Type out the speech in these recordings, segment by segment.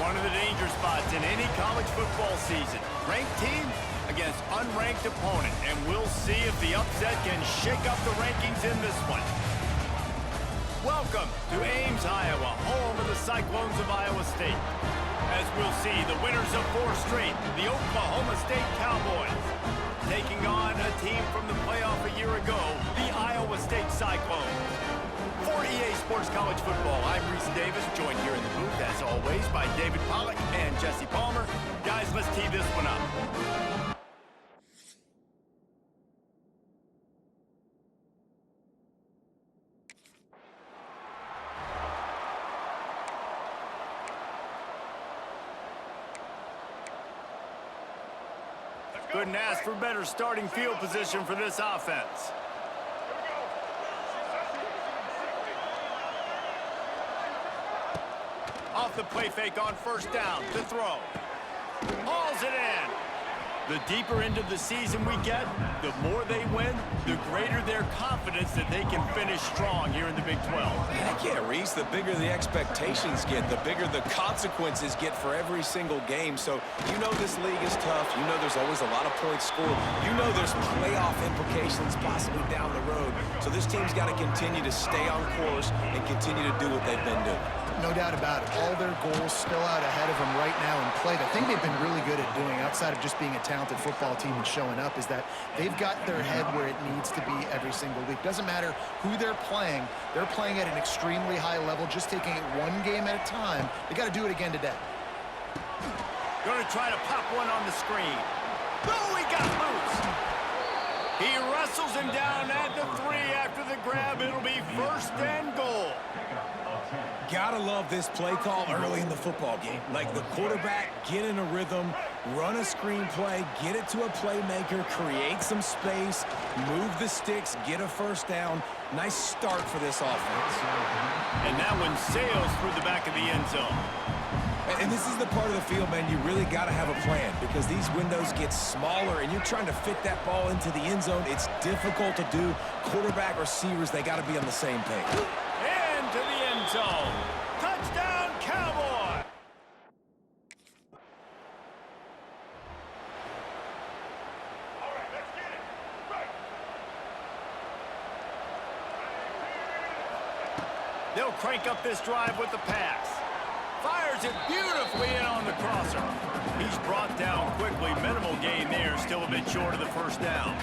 One of the danger spots in any college football season. Ranked team against unranked opponent. And we'll see if the upset can shake up the rankings in this one. Welcome to Ames, Iowa, home of the Cyclones of Iowa State. As we'll see, the winners of 4 straight, the Oklahoma State Cowboys, taking on a team from the playoff a year ago, the Iowa State Cyclones. For EA Sports College Football, I'm Reese Davis, joined here in the booth, as always, by David Pollack and Jesse Palmer. Guys, let's tee this one up. Couldn't ask for better starting field position for this offense. Off the play fake on first down to throw. Hauls it in. The deeper into the season we get, the more they win, the greater their confidence that they can finish strong here in the Big 12. Heck yeah, Reese. The bigger the expectations get, the bigger the consequences get for every single game. So you know this league is tough. You know there's always a lot of points scored. You know there's playoff implications possibly down the road. So this team's got to continue to stay on course and continue to do what they've been doing. No doubt about it. All their goals still out ahead of them right now in play. The thing they've been really good at doing, outside of just being a talented football team and showing up, is that they've got their head where it needs to be every single week. Doesn't matter who they're playing at an extremely high level, just taking it one game at a time. They got to do it again today. Going to try to pop one on the screen. Oh, he got loose. He wrestles him down at the 3 after the grab. It'll be first and goal. Gotta love this play call early in the football game. Like the quarterback, get in a rhythm, run a screen play, get it to a playmaker, create some space, move the sticks, get a first down. Nice start for this offense. And that one sails through the back of the end zone. And this is the part of the field, man, you really got to have a plan because these windows get smaller and you're trying to fit that ball into the end zone. It's difficult to do. Quarterback, receivers, they got to be on the same page. Into the end zone. Touchdown, Cowboy! They'll crank up this drive with the pass. Fires it beautifully in on the crosser. He's brought down quickly. Minimal gain there, still a bit short of the first down.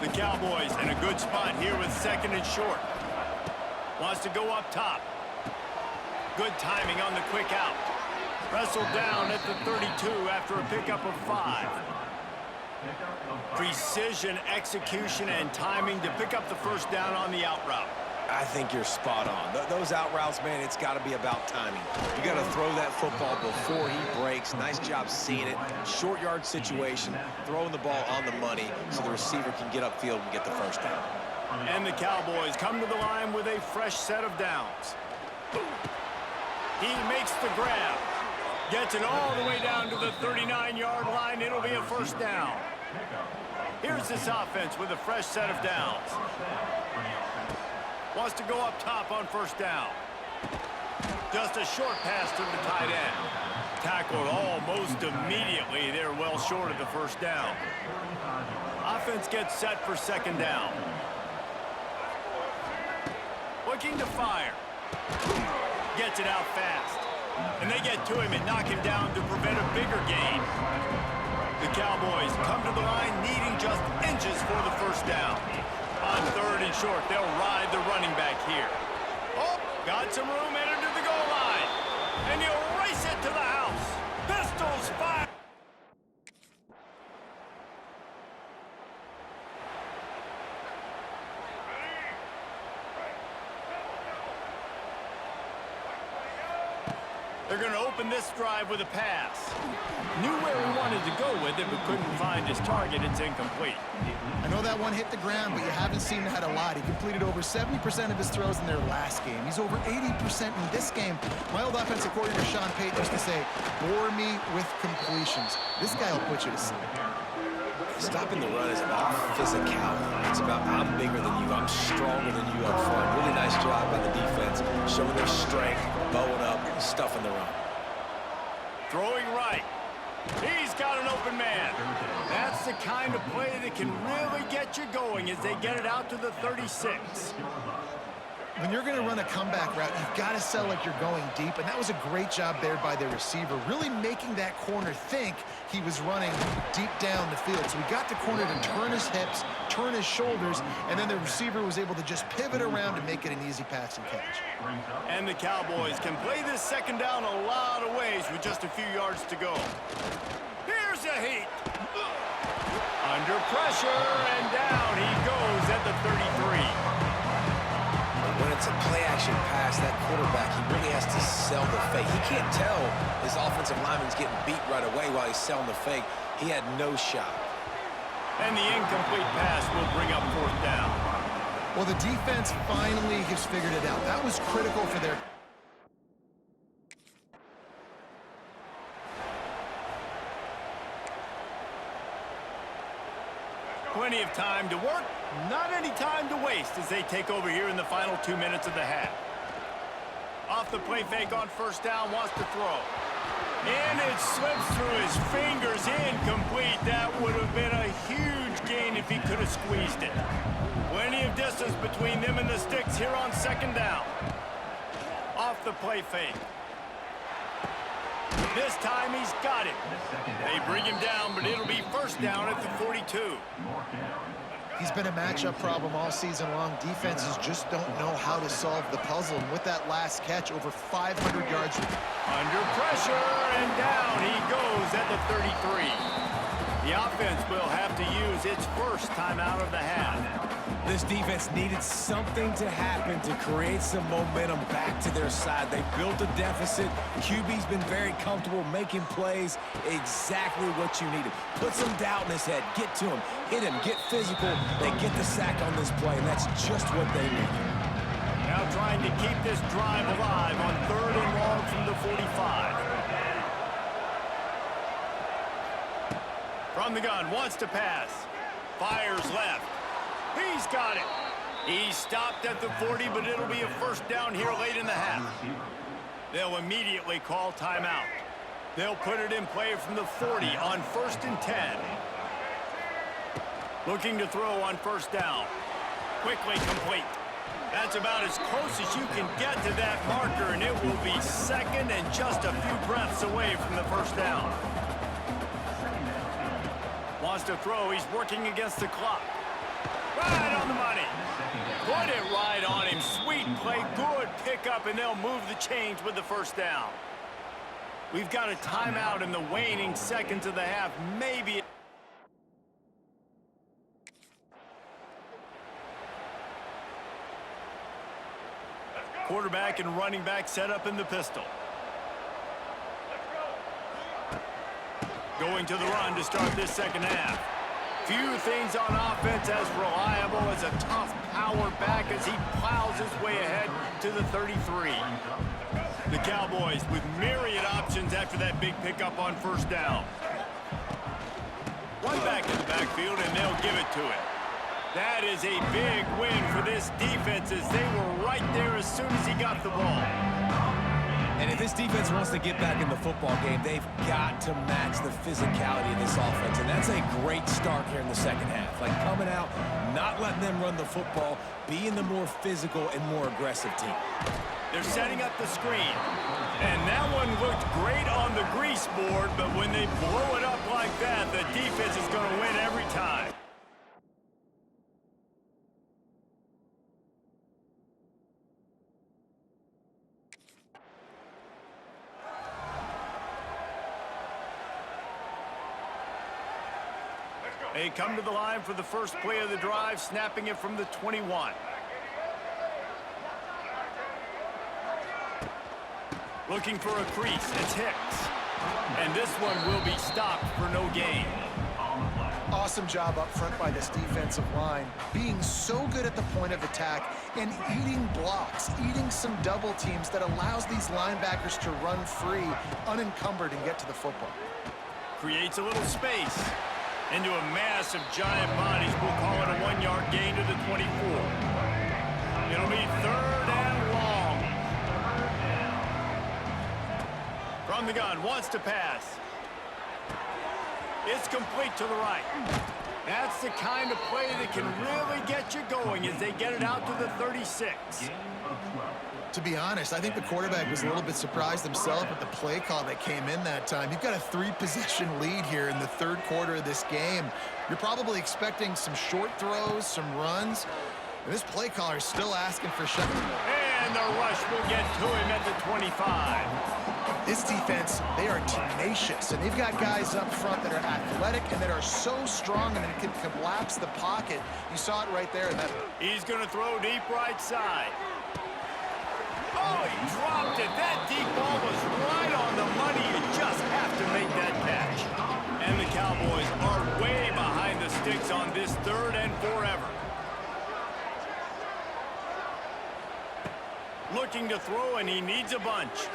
The Cowboys in a good spot here with second and short. Wants to go up top. Good timing on the quick out. Wrestled down at the 32 after a pickup of 5. Precision, execution, and timing to pick up the first down on the out route. I think you're spot on. Those out routes, man, it's got to be about timing. You got to throw that football before he breaks. Nice job seeing it. Short yard situation, throwing the ball on the money so the receiver can get upfield and get the first down. And the Cowboys come to the line with a fresh set of downs. He makes the grab. Gets it all the way down to the 39-yard line. It'll be a first down. Here's this offense with a fresh set of downs. Wants to go up top on first down. Just a short pass to the tight end. Tackled almost immediately. They're well short of the first down. Offense gets set for second down. Looking to fire. Gets it out fast. And they get to him and knock him down to prevent a bigger gain. The Cowboys come to the line needing just inches for the first down. On third and short, they'll ride the running back here. Oh, got some room, entered to the goal line. And he'll race it to the house. Pistols fire. They're going to open this drive with a pass. Knew where he wanted to go with it, but couldn't find his target. It's incomplete. I know that one hit the ground, but you haven't seen that a lot. He completed over 70% of his throws in their last game. He's over 80% in this game. My old offensive coordinator, Sean Payton, used to say, bore me with completions. This guy will put you to sleep. Stopping the run is about physicality. It's about I'm bigger than you, I'm stronger than you up front. Really nice job by the defense, showing their strength, bowing up, stuffing the run. Throwing right. He's got an open man. That's the kind of play that can really get you going as they get it out to the 36. When you're going to run a comeback route, you've got to sell like you're going deep, and that was a great job there by the receiver, really making that corner think he was running deep down the field. So he got the corner to turn his hips, turn his shoulders, and then the receiver was able to just pivot around and make it an easy pass and catch. And the Cowboys can play this second down a lot of ways with just a few yards to go. Here's a heat. Under pressure, and down he goes at the 33. When it's a play-action pass, that quarterback, he really has to sell the fake. He can't tell his offensive lineman's getting beat right away while he's selling the fake. He had no shot. And the incomplete pass will bring up fourth down. Well, the defense finally has figured it out. That was critical for their... Plenty of time to work, not any time to waste as they take over here in the final 2 minutes of the half. Off the play fake on first down, wants to throw. And it slips through his fingers, incomplete. That would have been a huge gain if he could have squeezed it. Plenty of distance between them and the sticks here on second down. Off the play fake. This time he's got it. They bring him down, but it'll be first down at the 42. He's been a matchup problem all season long. Defenses just don't know how to solve the puzzle. And with that last catch, over 500 yards. Under pressure, and down he goes at the 33. The offense will have to use its first timeout of the half. This defense needed something to happen to create some momentum back to their side. They built a deficit. QB's been very comfortable making plays, exactly what you needed. Put some doubt in his head, get to him, hit him, get physical. They get the sack on this play, and that's just what they need. Now trying to keep this drive alive on third and long from the 45. From the gun, wants to pass. Fires left. He's got it. He's stopped at the 40, but it'll be a first down here late in the half. They'll immediately call timeout. They'll put it in play from the 40 on first and 10. Looking to throw on first down. Quickly complete. That's about as close as you can get to that marker, and it will be second and just a few breaths away from the first down. Wants to throw. He's working against the clock. Right on the money. Put it right on him. Sweet play. Good pickup, and they'll move the chains with the first down. We've got a timeout in the waning seconds of the half. Maybe. Quarterback and running back set up in the pistol. Going to the run to start this second half. Few things on offense as reliable as a tough power back as he plows his way ahead to the 33. The Cowboys with myriad options after that big pickup on first down. One back in the backfield, and they'll give it to him. That is a big win for this defense as they were right there as soon as he got the ball. And if this defense wants to get back in the football game, they've got to match the physicality of this offense. And that's a great start here in the second half. Like coming out, not letting them run the football, being the more physical and more aggressive team. They're setting up the screen. And that one looked great on the grease board, but when they blow it up like that, the defense is going to win every time. They come to the line for the first play of the drive, snapping it from the 21. Looking for a crease, it's Hicks. And this one will be stopped for no gain. Awesome job up front by this defensive line, being so good at the point of attack and eating blocks, eating some double teams that allows these linebackers to run free, unencumbered, and get to the football. Creates a little space. Into a mass of giant bodies, we'll call it a 1-yard gain to the 24. It'll be third and long. From the gun, wants to pass. It's complete to the right. That's the kind of play that can really get you going as they get it out to the 36. To be honest, I think the quarterback was a little bit surprised himself with the play call that came in that time. You've got a 3-possession lead here in the third quarter of this game. You're probably expecting some short throws, some runs. And this play caller is still asking for shots. And the rush will get to him at the 25. This defense, they are tenacious, and they've got guys up front that are athletic and that are so strong and that can collapse the pocket. You saw it right there. He's going to throw deep right side. Oh, he dropped it. That deep ball was right on the money. You just have to make that catch. And the Cowboys are way behind the sticks on this third and forever. Looking to throw, and he needs a bunch.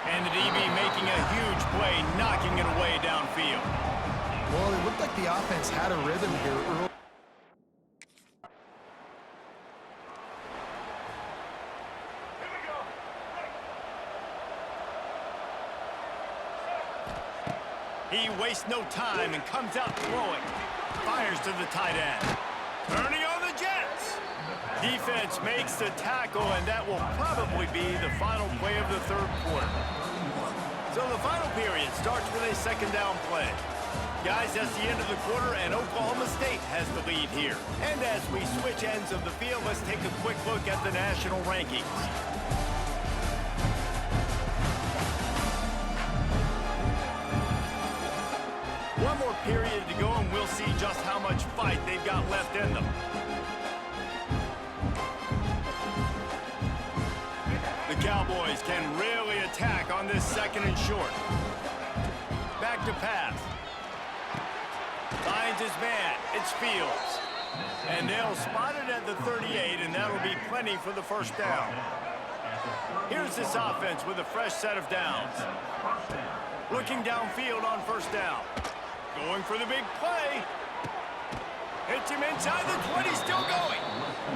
And the DB making a huge play, knocking it away downfield. Well, it looked like the offense had a rhythm here early. He wastes no time and comes out throwing. Fires to the tight end. Turning on the Jets. Defense makes the tackle, and that will probably be the final play of the third quarter. So the final period starts with a second down play. Guys, that's the end of the quarter, and Oklahoma State has the lead here. And as we switch ends of the field, let's take a quick look at the national rankings. One more period to go, and we'll see just how much fight they've got left in them. The Cowboys can really attack on this second and short. Back to pass. Finds his man. It's Fields. And they'll spot it at the 38, and that'll be plenty for the first down. Here's this offense with a fresh set of downs. Looking downfield on first down. Going for the big play. Hits him inside the 20, still going.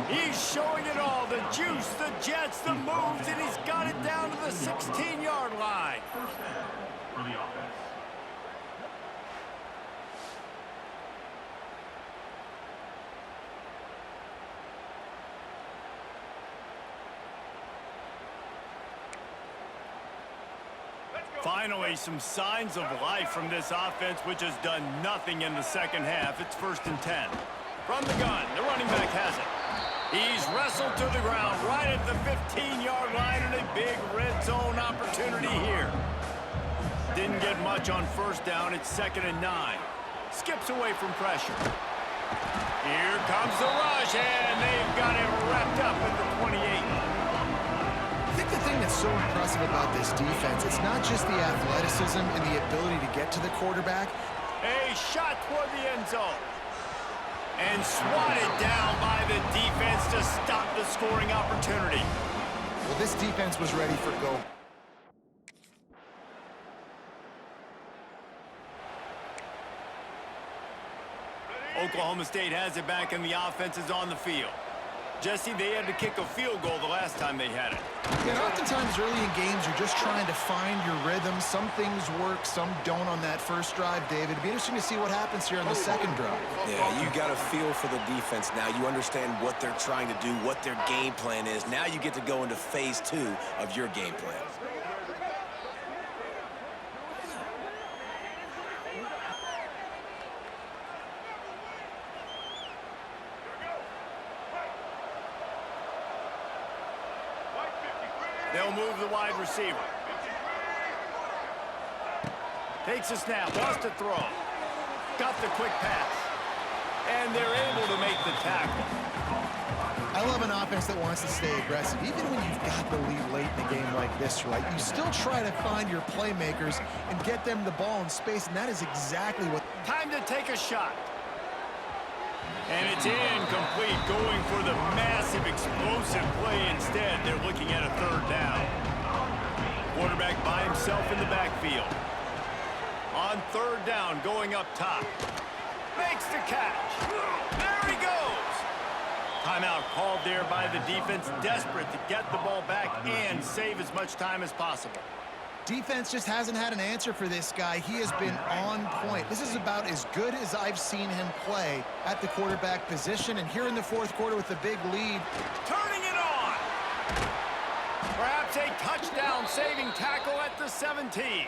He's showing it all, the juice, the jets, the moves, and he's got it down to the 16-yard line. For the offense. Finally, some signs of life from this offense, which has done nothing in the second half. It's 1st and 10. From the gun, the running back has it. He's wrestled to the ground right at the 15-yard line, and a big red zone opportunity here. Didn't get much on first down. It's 2nd and 9. Skips away from pressure. Here comes the rush, and they've got it wrapped up at the 28. I think the thing that's so impressive about this defense, it's not just the athleticism and the ability to get to the quarterback. A shot toward the end zone. And swatted down by the defense to stop the scoring opportunity. Well, this defense was ready for go. Oklahoma State has it back, and the offense is on the field. Jesse, they had to kick a field goal the last time they had it. And oftentimes early in games, you're just trying to find your rhythm. Some things work, some don't on that first drive, David. It'd be interesting to see what happens here on the second drive. Yeah, you got a feel for the defense now. You understand what they're trying to do, what their game plan is. Now you get to go into phase 2 of your game plan. They'll move the wide receiver. Takes a snap, wants to throw. Got the quick pass. And they're able to make the tackle. I love an offense that wants to stay aggressive. Even when you've got the lead late in a game like this, right, you still try to find your playmakers and get them the ball in space, and that is exactly what... Time to take a shot. And it's incomplete, going for the massive explosive play instead. They're looking at a third down. Quarterback by himself in the backfield. On third down, going up top. Makes the catch. There he goes. Timeout called there by the defense, desperate to get the ball back and save as much time as possible. Defense just hasn't had an answer for this guy. He has been on point. This is about as good as I've seen him play at the quarterback position. And here in the fourth quarter with the big lead. Turning it on. Perhaps a touchdown-saving tackle at the 17.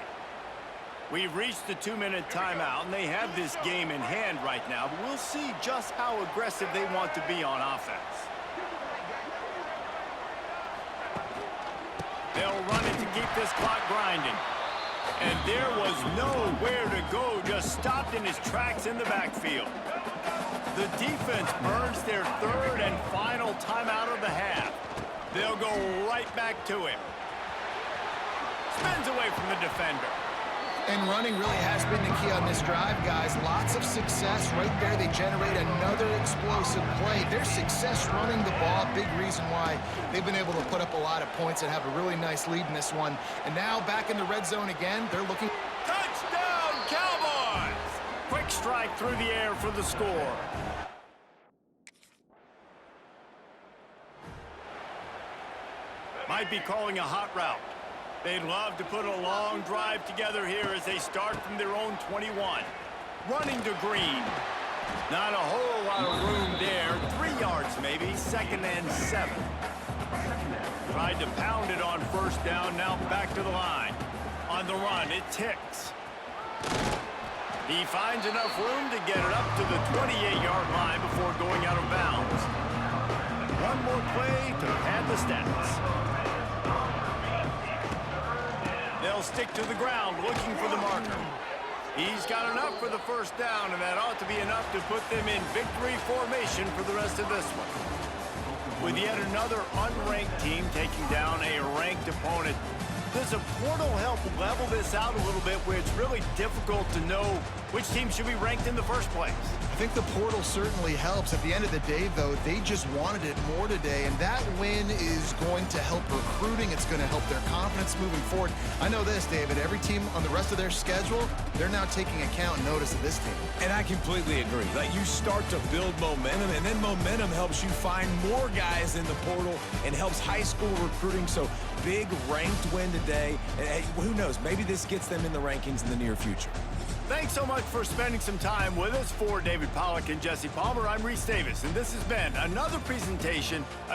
We've reached the 2-minute timeout, and they have this game in hand right now, but we'll see just how aggressive they want to be on offense. They'll run it to keep this clock grinding. And there was nowhere to go, just stopped in his tracks in the backfield. The defense burns their third and final timeout of the half. They'll go right back to him. Spins away from the defender. And running really has been the key on this drive, guys. Lots of success right there. They generate another explosive play. Their success running the ball, big reason why they've been able to put up a lot of points and have a really nice lead in this one. And now back in the red zone again. They're looking. Touchdown, Cowboys! Quick strike through the air for the score. Might be calling a hot route. They'd love to put a long drive together here as they start from their own 21. Running to Green. Not a whole lot of room there. 3 yards maybe, 2nd and 7. Tried to pound it on first down, now back to the line. On the run, it ticks. He finds enough room to get it up to the 28-yard line before going out of bounds. One more play to pad the stats. They'll stick to the ground looking for the marker. He's got enough for the first down, and that ought to be enough to put them in victory formation for the rest of this one. With yet another unranked team taking down a ranked opponent, does a portal help level this out a little bit where it's really difficult to know which team should be ranked in the first place? I think the portal certainly helps. At the end of the day, though, they just wanted it more today, and that win is going to help recruiting. It's going to help their confidence moving forward. I know this, David, every team on the rest of their schedule, they're now taking account and notice of this team. And I completely agree. Like, you start to build momentum, and then momentum helps you find more guys in the portal and helps high school recruiting. So big ranked win today. And hey, who knows, maybe this gets them in the rankings in the near future. Thanks so much for spending some time with us. For David Pollack and Jesse Palmer, I'm Reese Davis, and this has been another presentation of